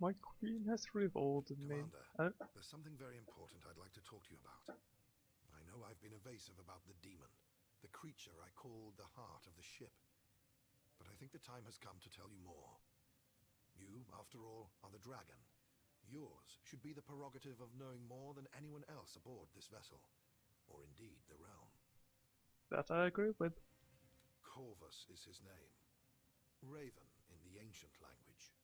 My queen has rewarded me. Commander, there's something very important I'd like to talk to you about. I know I've been evasive about the demon, the creature I called the heart of the ship. But I think the time has come to tell you more. You, after all, are the dragon. Yours should be the prerogative of knowing more than anyone else aboard this vessel, or indeed the realm. That I agree with. Corvus is his name. Raven in the ancient language.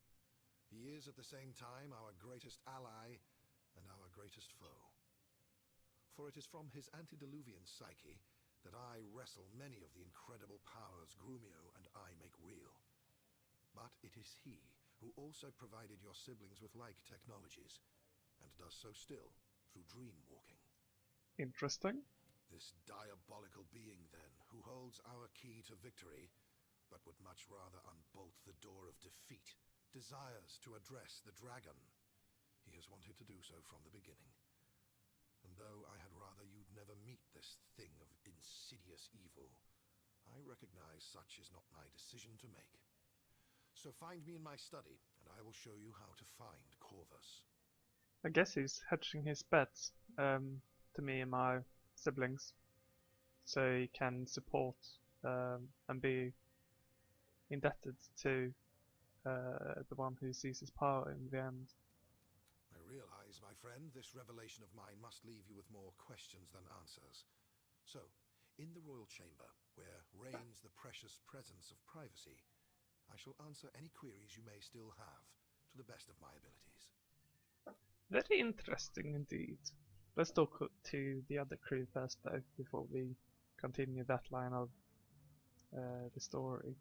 He is at the same time our greatest ally and our greatest foe. For it is from his antediluvian psyche that I wrestle many of the incredible powers Grumio and I make real. But it is he who also provided your siblings with like technologies, and does so still through dream walking. Interesting. This diabolical being, then, who holds our key to victory, but would much rather unbolt the door of defeat, desires to address the dragon. He has wanted to do so from the beginning. And though I had rather you'd never meet this thing of insidious evil, I recognize such is not my decision to make. So find me in my study, and I will show you how to find Corvus. I guess he's hedging his bets to me and my siblings, so he can support and be indebted to the one who sees his power in the end. I realize, my friend, this revelation of mine must leave you with more questions than answers. So, in the royal chamber, where reigns the precious presence of privacy, I shall answer any queries you may still have, to the best of my abilities. Very interesting indeed. Let's talk to the other crew first though, before we continue that line of the story.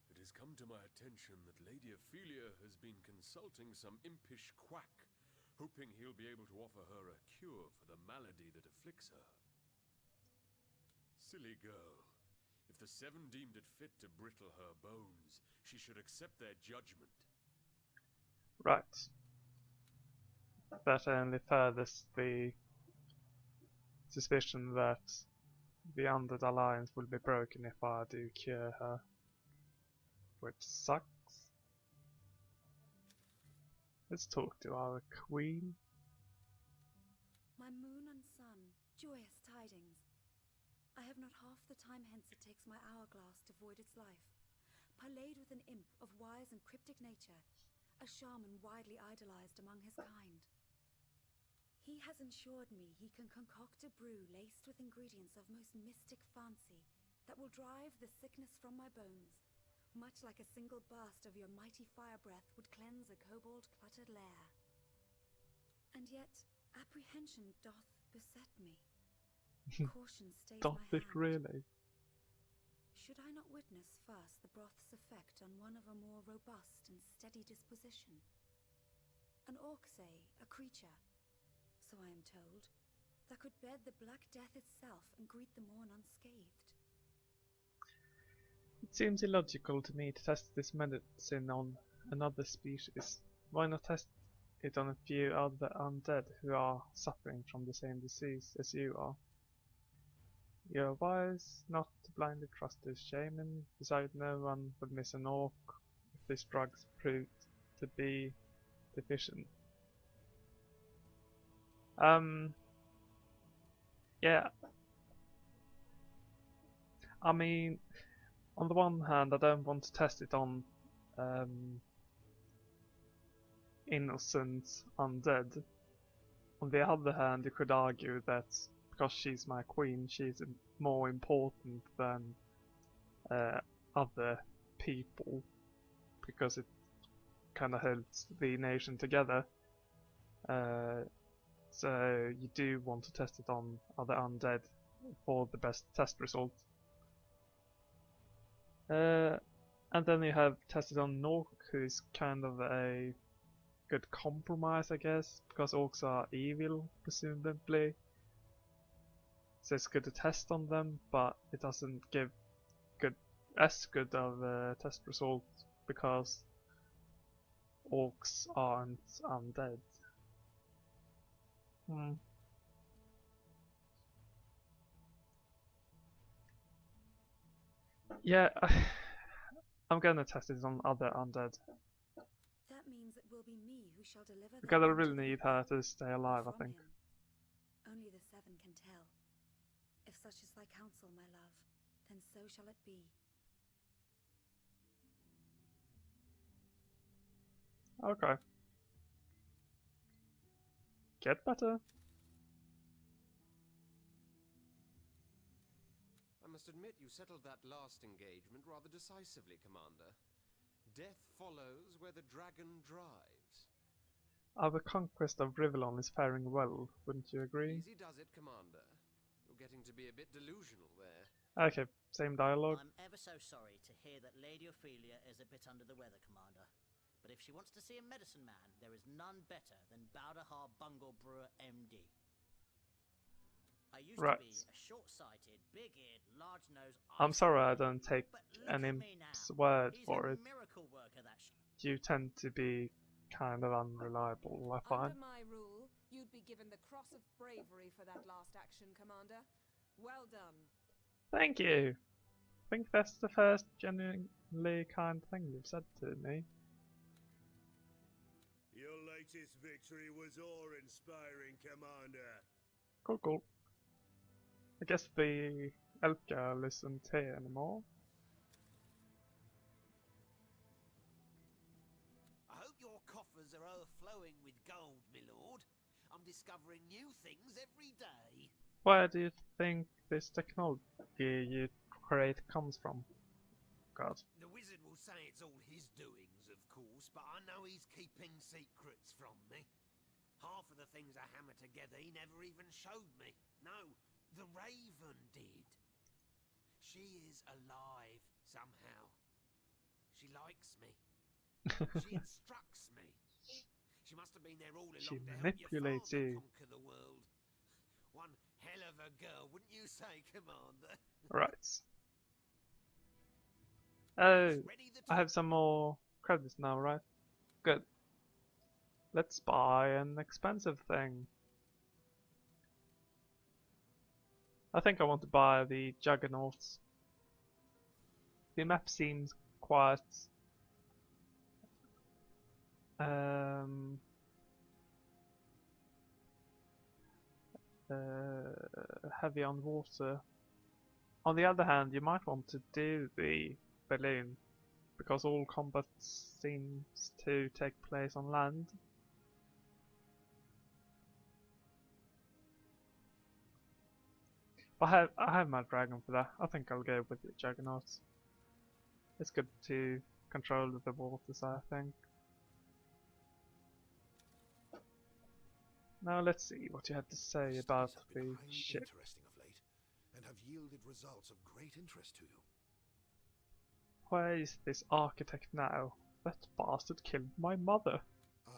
It has come to my attention that Lady Ophelia has been consulting some impish quack, hoping he'll be able to offer her a cure for the malady that afflicts her. Silly girl. If the Seven deemed it fit to brittle her bones, she should accept their judgment. Right. That only furthers the suspicion that the Undead Alliance will be broken if I do cure her. Which sucks. Let's talk to our queen. My moon and sun, joyous tidings. I have not half the time hence it takes my hourglass to void its life. Parlayed with an imp of wise and cryptic nature, a shaman widely idolized among his kind. He has ensured me he can concoct a brew laced with ingredients of most mystic fancy that will drive the sickness from my bones, much like a single burst of your mighty fire breath would cleanse a kobold-cluttered lair. And yet, apprehension doth beset me. Caution stays my Doth hand. it really? Should I not witness first the broth's effect on one of a more robust and steady disposition? An orc, say, a creature, so I am told, that could bed the Black Death itself and greet the morn unscathed. It seems illogical to me to test this medicine on another species. Why not test it on a few other undead who are suffering from the same disease as you are? You're wise not to blindly trust this shaman. Besides, no one would miss an orc if this drug's proved to be deficient. Yeah. I mean, on the one hand, I don't want to test it on innocent undead. On the other hand, you could argue that because she's my queen, she's more important than other people, because it kind of holds the nation together. So you do want to test it on other undead for the best test result. And then you have tested on an orc, who is kind of a good compromise, I guess, because orcs are evil, presumably. So it's good to test on them, but it doesn't give as good of a test result because orcs aren't undead. Yeah, I'm gonna test it on other undead. That that means it will be me who shall deliver Because I them really into the need fold, her to stay or alive, I from think. him. Only the seven can tell. If such is thy counsel, my love, then so shall it be. Okay. Get better. I must admit you settled that last engagement rather decisively, Commander. Death follows where the dragon drives. Our conquest of Rivellon is faring well, wouldn't you agree? Easy does it, Commander. You're getting to be a bit delusional there. Okay, same dialogue. I'm ever so sorry to hear that Lady Ophelia is a bit under the weather, Commander. But if she wants to see a medicine man, there is none better than Bowderhar Bungle Brewer, MD. I used Right. to be a short-sighted, big-eared, large-nosed... I'm sorry I don't take But an look at me imp's now. word He's for a it. miracle worker, that You tend to be kind of unreliable, I find. Under my rule, you'd be given the Cross of Bravery for that last action, Commander. Well done. Thank you! I think that's the first genuinely kind thing you've said to me. Your latest victory was awe-inspiring, Commander. Cool, cool. I guess the elf girl isn't here anymore. I hope your coffers are overflowing with gold, my lord. I'm discovering new things every day. Where do you think this technology you create comes from? God. The wizard will say it's all his doings, of course, but I know he's keeping secrets from me. Half of the things I hammer together he never even showed me. No, the Raven did. She is alive somehow. She likes me. She instructs me. She must have been there all along She to help your manipulates father you. conquer the world. One hell of a girl, wouldn't you say, Commander? Right. Oh, Ready the I have some more credits now, right? Good. Let's buy an expensive thing. I think I want to buy the Juggernauts. The map seems quite heavy on water. On the other hand, you might want to do the balloon, because all combat seems to take place on land. I have my dragon for that. I think I'll go with the Juggernauts. It's good to control the waters, I think. Now let's see what you had to say about Studies have been the highly ship. interesting of late, and have yielded results of great interest to you. Where is this architect now? That bastard killed my mother.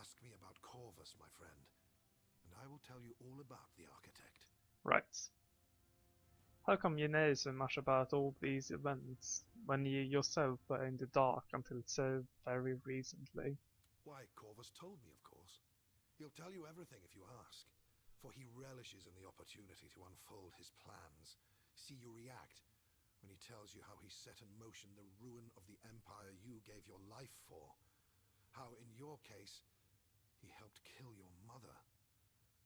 Ask me about Corvus, my friend, and I will tell you all about the architect. Right. How come you know so much about all these events when you yourself were in the dark until so very recently? Why, Corvus told me, of course. He'll tell you everything if you ask, for he relishes in the opportunity to unfold his plans. See you react when he tells you how he set in motion the ruin of the empire you gave your life for. How, in your case, he helped kill your mother.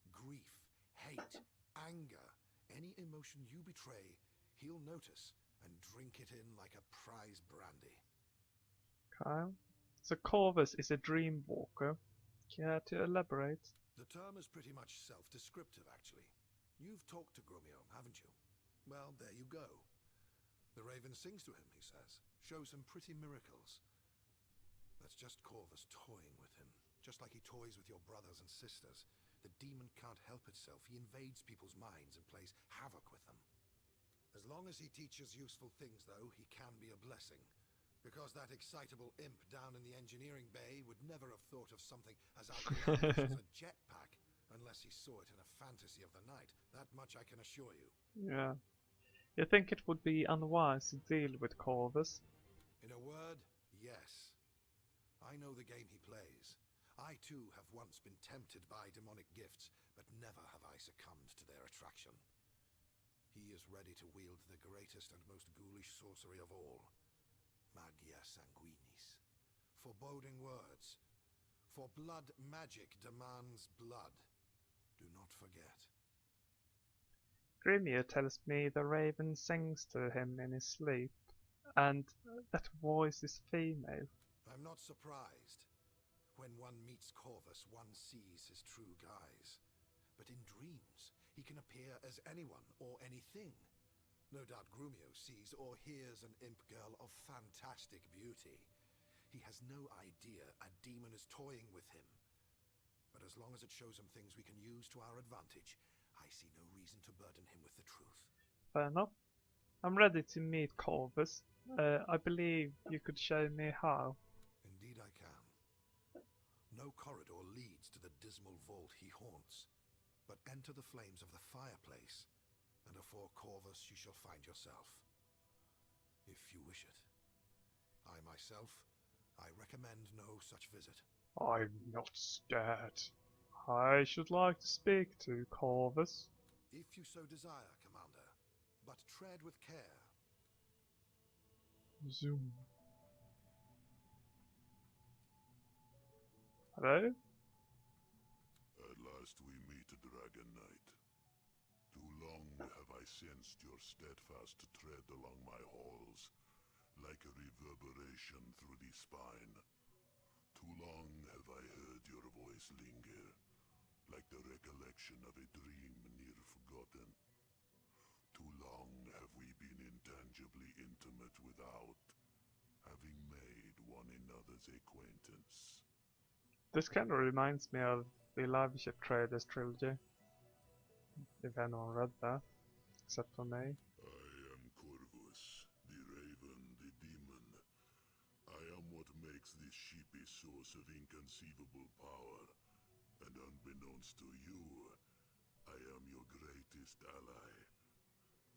Grief, hate, anger, any emotion you betray, he'll notice and drink it in like a prize brandy. Okay. So Corvus is a dream walker. Care to elaborate? The term is pretty much self-descriptive, actually. You've talked to Grumio, haven't you? Well, there you go. The raven sings to him, he says. Shows him pretty miracles. That's just Corvus toying with him. Just like he toys with your brothers and sisters. The demon can't help itself. He invades people's minds and plays havoc with them. As long as he teaches useful things, though, he can be a blessing. Because that excitable imp down in the engineering bay would never have thought of something as outlandish as a jetpack, unless he saw it in a fantasy of the night. That much I can assure you. Yeah. You think it would be unwise to deal with Corvus? In a word, yes. I know the game he plays. I too have once been tempted by demonic gifts, but never have I succumbed to their attraction. He is ready to wield the greatest and most ghoulish sorcery of all. Magia sanguinis. Foreboding words. For blood magic demands blood. Do not forget. Grimir tells me the raven sings to him in his sleep, and that voice is female. I'm not surprised. When one meets Corvus, one sees his true guise. But in dreams, he can appear as anyone or anything. No doubt Grumio sees or hears an imp girl of fantastic beauty. He has no idea a demon is toying with him. But as long as it shows him things we can use to our advantage, I see no reason to burden him with the truth. Fair enough. I'm ready to meet Corvus. I believe you could show me how. Indeed I can. No corridor leads to the dismal vault he haunts, but enter the flames of the fireplace, and afore Corvus you shall find yourself. If you wish it. I recommend no such visit. I'm not scared. I should like to speak to Corvus. If you so desire, Commander, but tread with care. Zoom. Hello? At last we meet, Dragon Knight. Too long have I sensed your steadfast tread along my halls, like a reverberation through the spine. Too long have I heard your voice linger, like the recollection of a dream near forgotten. Too long have we been intangibly intimate without having made one another's acquaintance. This kind of reminds me of the Live Ship Traders trilogy. If anyone read that, except for me. I am Corvus, the Raven, the Demon. I am what makes this ship a source of inconceivable power, and unbeknownst to you, I am your greatest ally.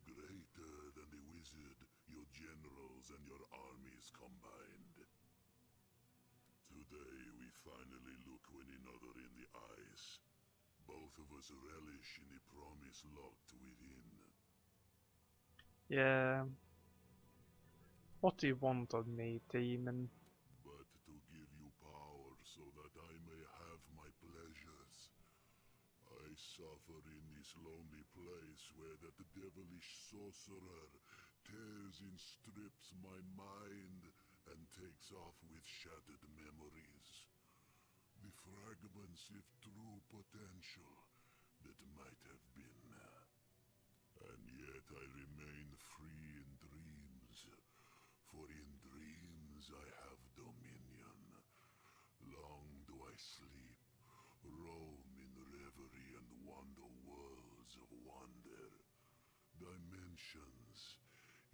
Greater than the wizard, your generals, and your armies combined. Today we finally look one another in the eyes. Both of us relish in the promise locked within. Yeah. What do you want of me, demon? But to give you power so that I may have my pleasures. I suffer in this lonely place where that devilish sorcerer tears in strips my mind and takes off with shattered memories. The fragments of true potential that might have been. And yet I remain free in dreams, for in dreams I have dominion. Long do I sleep, roam in reverie and wander worlds of wonder, dimensions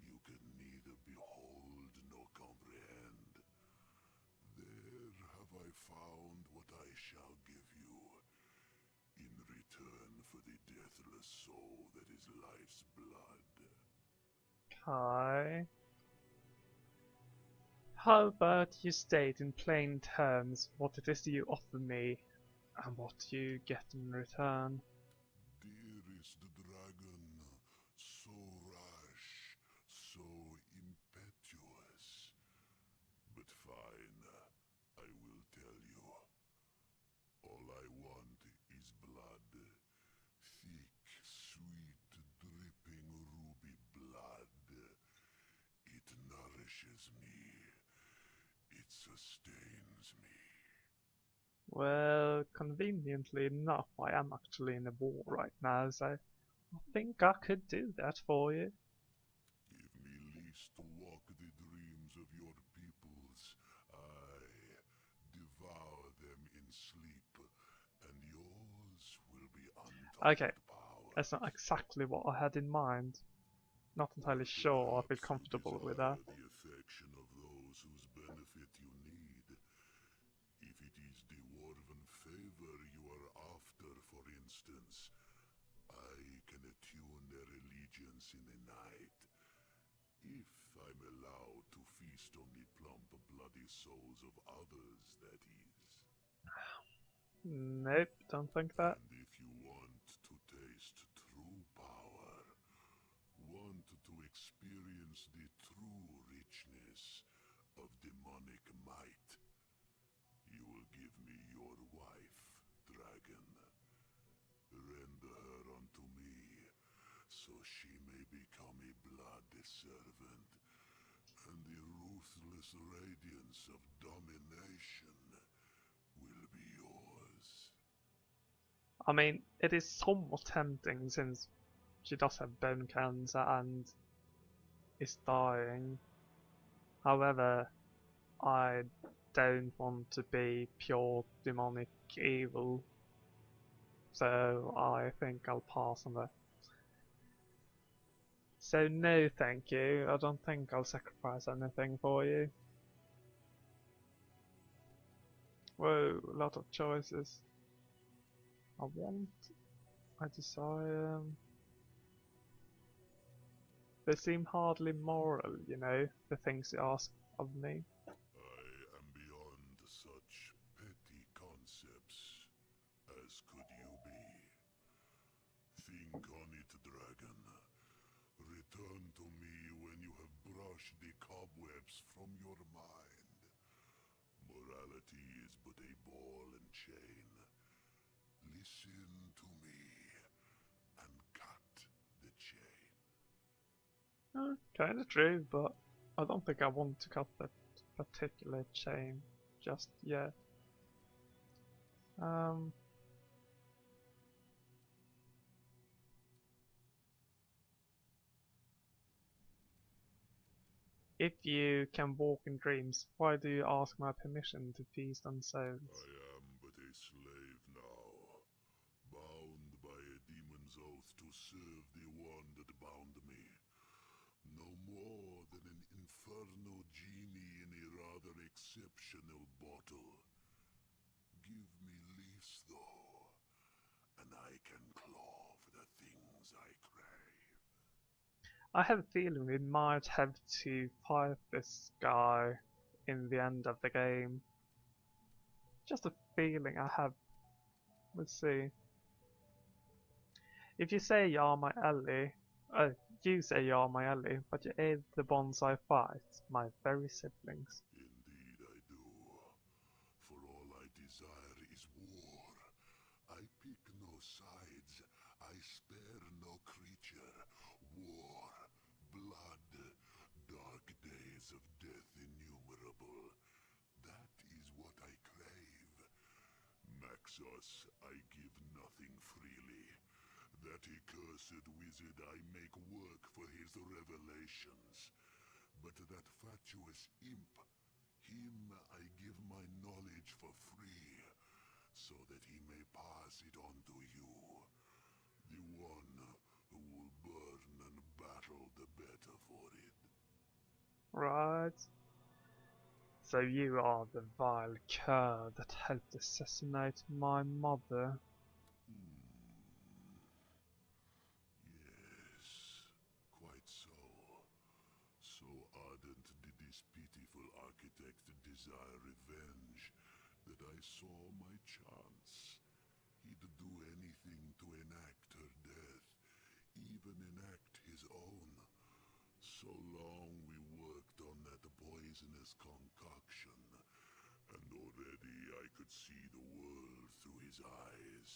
you can neither behold nor comprehend. There have I found what I shall give you, in return for the deathless soul that is life's blood. Hi. How about you state in plain terms what it is you offer me, and what you get in return? Dearest dragon, so rash, so impetuous. But fine, I will tell you. All I want is blood. Thick, sweet, dripping ruby blood. It nourishes me. It sustains me. Well, conveniently enough, I am actually in a war right now, so I think I could do that for you. Give me least to walk the dreams of your peoples. I devour them in sleep, and yours will be untold Okay, power. that's not exactly what I had in mind. Not entirely sure I feel comfortable with that. The affection of those whose benefit you need. If it is the dwarven favor you are after, for instance, I can attune their allegiance in a night. If I'm allowed to feast on the plump, bloody souls of others, that is. Nope, don't think that. And if you want to taste true power, want to experience the true richness of demonic might, you will give me me your wife, dragon. Render her unto me, so she may become a blood servant, and the ruthless radiance of domination will be yours. I mean, it is somewhat tempting since she does have bone cancer and is dying. However, I don't want to be pure demonic evil, so I think I'll pass on that. So no thank you, I don't think I'll sacrifice anything for you. Whoa, a lot of choices. I want, I desire. They seem hardly moral, you know, the things you ask of me. I am beyond such petty concepts, as could you be. Think on it, dragon. Return to me when you have brushed the cobwebs from your mind. Morality is but a ball and chain. Listen to me, and cut the chain. Kinda true, but I don't think I want to cut that particular chain just yet. If you can walk in dreams, why do you ask my permission to feast on souls? I am but a slave now, bound by a demon's oath to serve the one that bound me. No more than an infernal genie in a rather exceptional bottle. Give me leaves, though, and I can claw for the things I crave. I have a feeling we might have to fight this guy in the end of the game. Just a feeling I have. Let's see. If you say you are my ally, you say you are my ally, but you aid the bonds I fight, my very siblings. Indeed I do. For all I desire is war. I pick no sides. I spare no creature. War, blood, dark days of death innumerable. That is what I crave. Maxos, I give nothing freely. That accursed wizard I make work for his revelations. But that fatuous imp, him I give my knowledge for free, so that he may pass it on to you. The one who will burn and battle the better for it. Right. So you are the vile cur that helped assassinate my mother. Yes, quite so. So ardent did this pitiful architect desire revenge that I saw my chance. He'd do anything to enact her death, even enact his own. So long we worked on that poisonous concoction, and already I could see the world through his eyes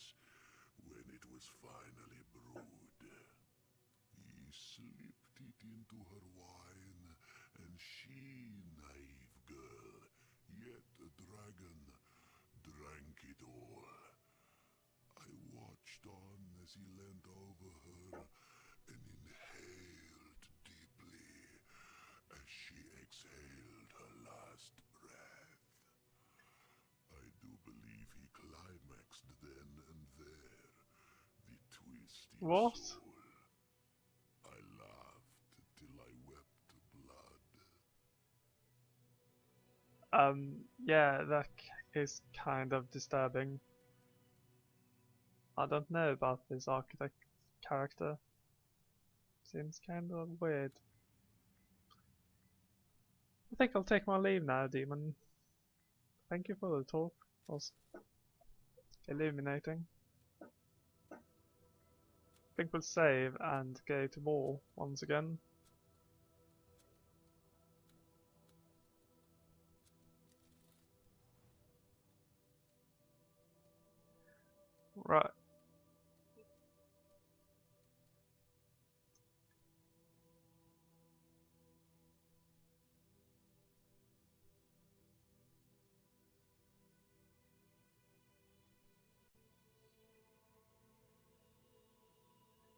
when it was finally brewed. He slipped it into her wine, and she, naive girl, yet a dragon, drank it all. I watched on as he leant over her and inhaled deeply as she exhaled her last breath. I do believe he climaxed then and there, the twisting What? soul. I laughed till I wept blood. Yeah, that is kind of disturbing. I don't know about this architect character. Seems kind of weird. I think I'll take my leave now, Demon. Thank you for the talk. It was illuminating. I think we'll save and go to war once again. Right.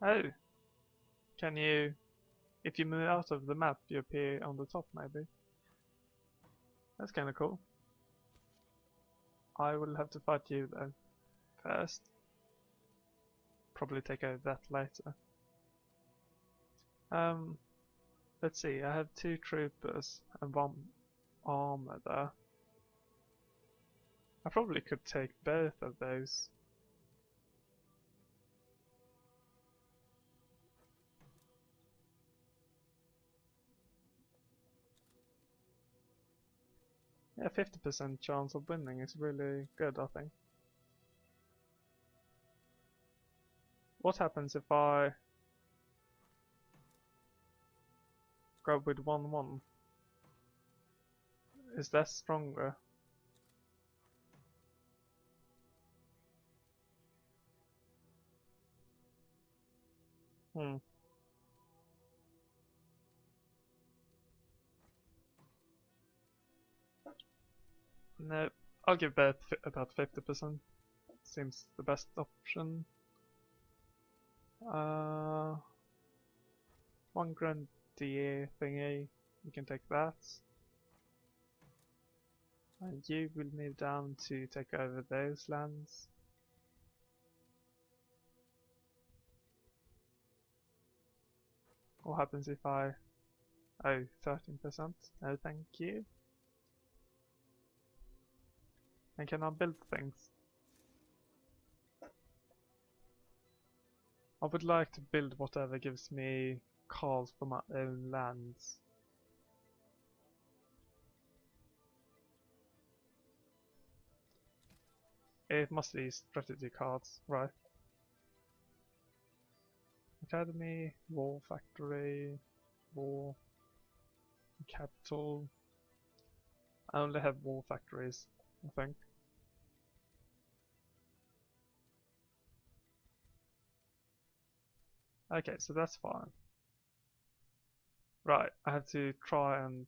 Oh, can you, if you move out of the map, you appear on the top maybe? That's kinda cool. I will have to fight you though, first. Probably take out that later. Let's see, I have 2 troopers and 1 armor there. I probably could take both of those. Yeah, 50% chance of winning is really good, I think. What happens if I go with 1-1? Is that stronger? Hmm. No, I'll give that about 50%. Seems the best option. 1 grenadier thingy, you can take that. And you will move down to take over those lands. What happens if I... Oh, 13%? No, thank you. And can I build things? I would like to build whatever gives me cards for my own lands. It must be strategy cards, right? Academy, War Factory, War, Capital. I only have War Factories, I think. Okay, so that's fine. Right, I have to try and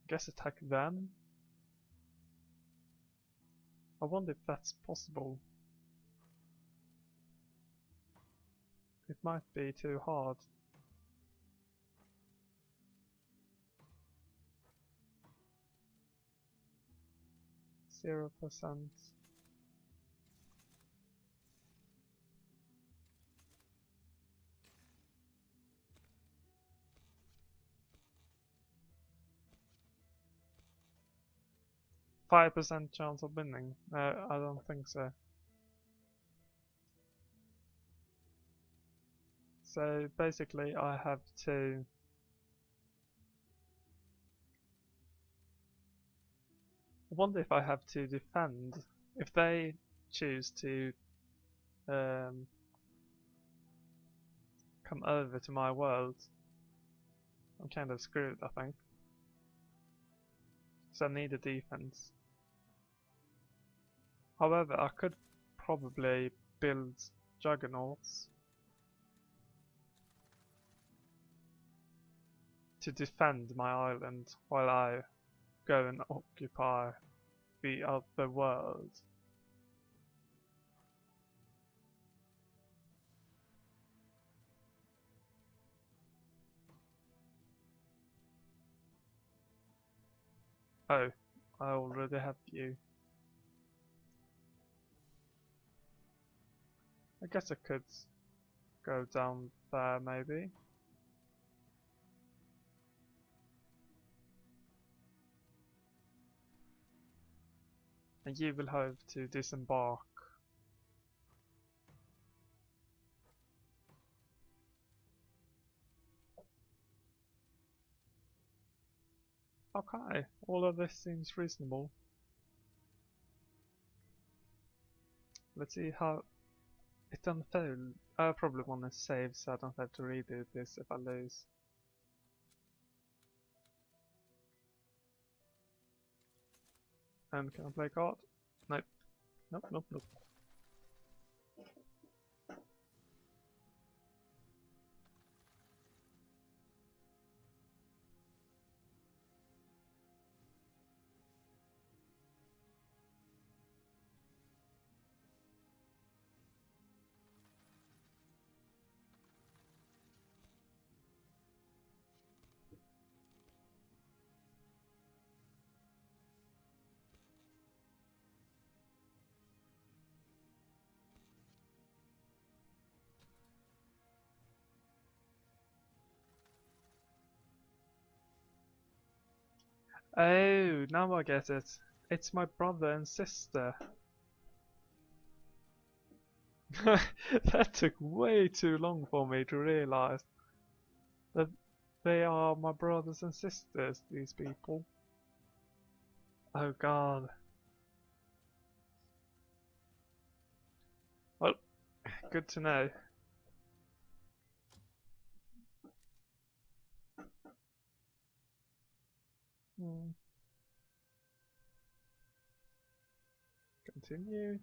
guess attack them. I wonder if that's possible. It might be too hard. %. 5% chance of winning? No, I don't think so. So basically I have to... I wonder if I have to defend. If they choose to come over to my world, I'm kind of screwed, I think. So I need a defense. However, I could probably build juggernauts to defend my island while I go and occupy the other world. Oh, I already have you. I guess I could go down there maybe. And you will have to disembark. Okay, all of this seems reasonable. Let's see how it unfolds. I probably want to save so I don't have to redo this if I lose. And can I play a card? Nope. Nope, nope, nope. Oh, now I get it. It's my brother and sister. That took way too long for me to realize that they are my brothers and sisters, these people. Oh god. Well, good to know. Hmm. Continue.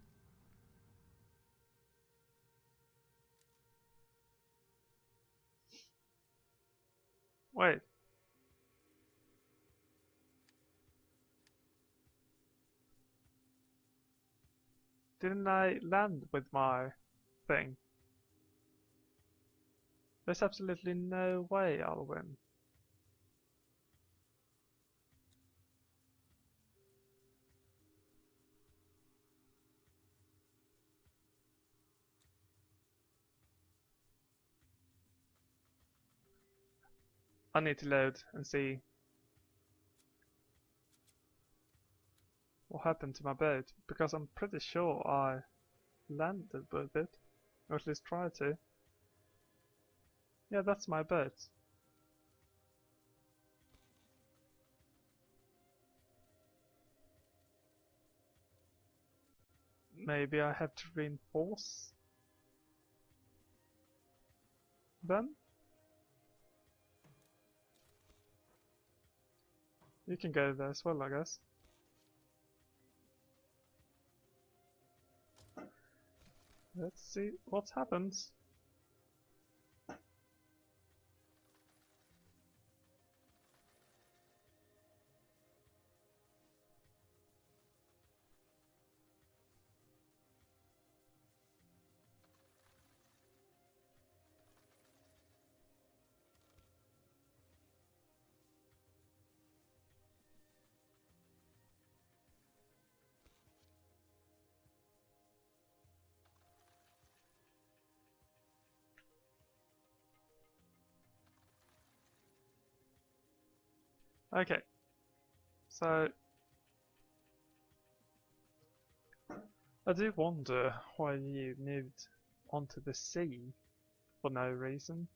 Wait. Didn't I land with my thing? There's absolutely no way I'll win. I need to load and see what happened to my boat, because I'm pretty sure I landed with it, or at least tried to. Yeah, that's my boat. Maybe I have to reinforce them? You can go there as well, I guess. Let's see what happens. Okay, so I do wonder why you moved onto the sea for no reason.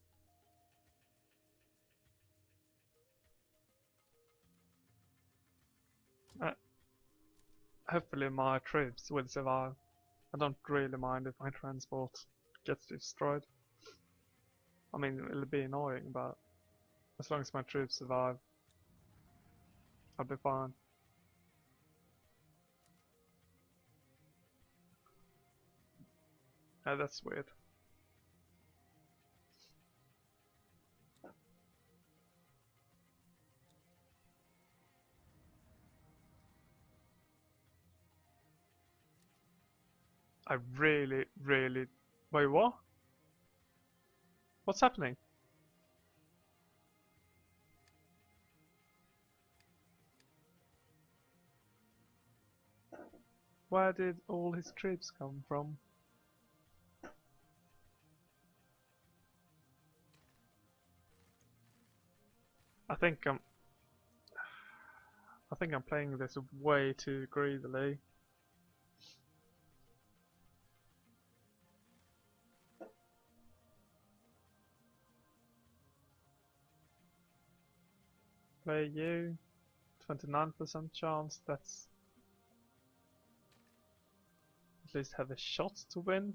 Uh, Hopefully my troops will survive. I don't really mind if my transport gets destroyed. I mean, it'll be annoying, but as long as my troops survive, I'll be fine. Oh, that's weird. I really, really... Wait, what? What's happening? Where did all his troops come from? I think I'm playing this way too greedily. Play you, 29% chance, that's at least have a shot to win.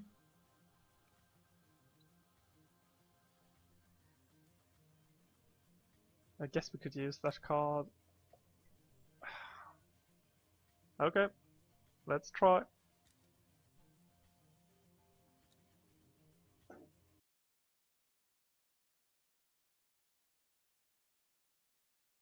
I guess we could use that card. Okay, let's try.